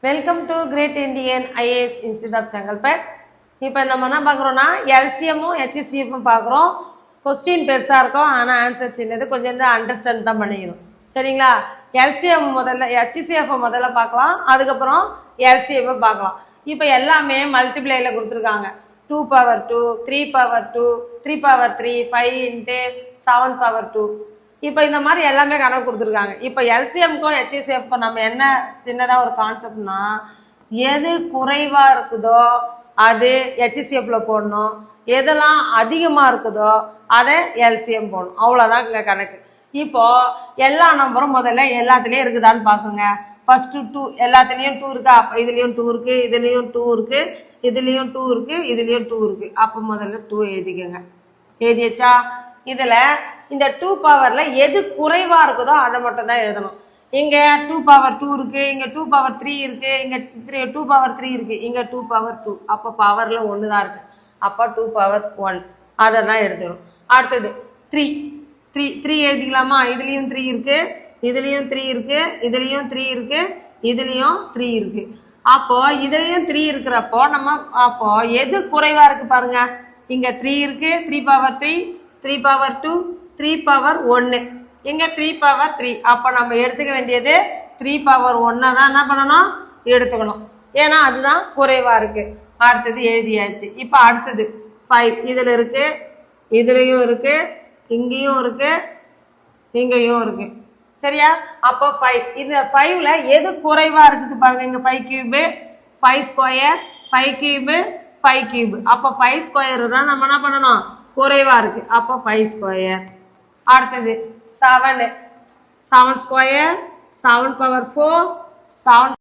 Welcome to great Indian IAS institute of Chengalpet. இப்போ நம்ம என்ன பார்க்குறோன்னா எல்சிஎம்மும் ஹெச்சிசிஎஃப்பும் பார்க்குறோம். கொஸ்டின் பெருசாக இருக்கும், ஆனால் ஆன்சர் சின்னது. கொஞ்சம் அண்டர்ஸ்டாண்ட் தான் பண்ணிக்கணும், சரிங்களா? எல்சிஎம் முதல்ல, ஹெச்சிசிஎஃப்பை முதல்ல பார்க்கலாம், அதுக்கப்புறம் எல்சிஎம்மை பார்க்கலாம். இப்போ எல்லாமே மல்டிப்ளையில் கொடுத்துருக்காங்க. 2 power 2, 3 power 2, 3 power 3, 5 into 7 power 2. இப்போ இந்த மாதிரி எல்லாமே கணக்கு கொடுத்துருக்காங்க. இப்போ எல்சிஎம்க்கும் ஹெச்சிசிஎஃப்க்கும் நம்ம என்ன சின்னதாக ஒரு கான்செப்ட்னா, எது குறைவாக இருக்குதோ அது ஹெச்சிசிஎஃப்பில் போடணும், எதெல்லாம் அதிகமாக இருக்குதோ அதை எல்சிஎம் போடணும், அவ்வளோதான் இங்கே கணக்கு. இப்போது எல்லா நம்பரும் முதல்ல எல்லாத்துலேயும் இருக்குதான்னு பார்க்குங்க. ஃபஸ்ட்டு 2 எல்லாத்துலேயும் 2 இருக்கா? அப்போ இதுலேயும் 2 இருக்குது, இதுலேயும் 2 இருக்குது, இதுலேயும் 2 இருக்குது, இதுலேயும் 2 இருக்குது. அப்போ முதல்ல 2 எழுதிக்கோங்க. எழுதியாச்சா? இதில் இந்த 2 பவரில் எது குறைவாக இருக்குதோ அதை மட்டும் தான் எழுதணும். இங்கே 2 power 2 இருக்குது, இங்கே 2 power 3 இருக்குது, இங்கே 2 power 3 இருக்குது, இங்கே 2 power 2. அப்போ பவரில் 1 தான் இருக்குது. அப்போ 2 power 1 அதை தான் எடுத்துக்கணும். அடுத்தது 3 எழுதிக்கலாமா? இதுலேயும் 3 இருக்குது, இதுலேயும் 3 இருக்குது, இதுலேயும் 3 இருக்குது, இதுலேயும் 3 இருக்குது. அப்போது இதுலேயும் 3 இருக்கிறப்போ நம்ம அப்போது எது குறைவாக இருக்குது பாருங்கள். இங்கே 3 இருக்குது, 3 power 3, 3 power 2, 3 power 1, இங்கே 3 power 3. அப்போ நம்ம எடுத்துக்க வேண்டியது 3 power 1 தான் என்ன பண்ணணும், எடுத்துக்கணும். ஏன்னா அதுதான் குறைவாக இருக்குது. அடுத்தது எழுதியாச்சு. இப்போ அடுத்தது 5 இதில் இருக்குது, இதுலேயும் இருக்குது, இங்கேயும் இருக்குது, இங்கேயும் இருக்குது, சரியா? அப்போ 5, இந்த 5ல் எது குறைவாக இருக்குது பாருங்கள். இங்கே 5 cube, 5 square, 5 cube, 5 cube. அப்போ 5 square தான் நம்ம என்ன பண்ணணும், குறைவாக இருக்குது. அப்போ 5 square. அடுத்தது 7 square, 7 power 4, 7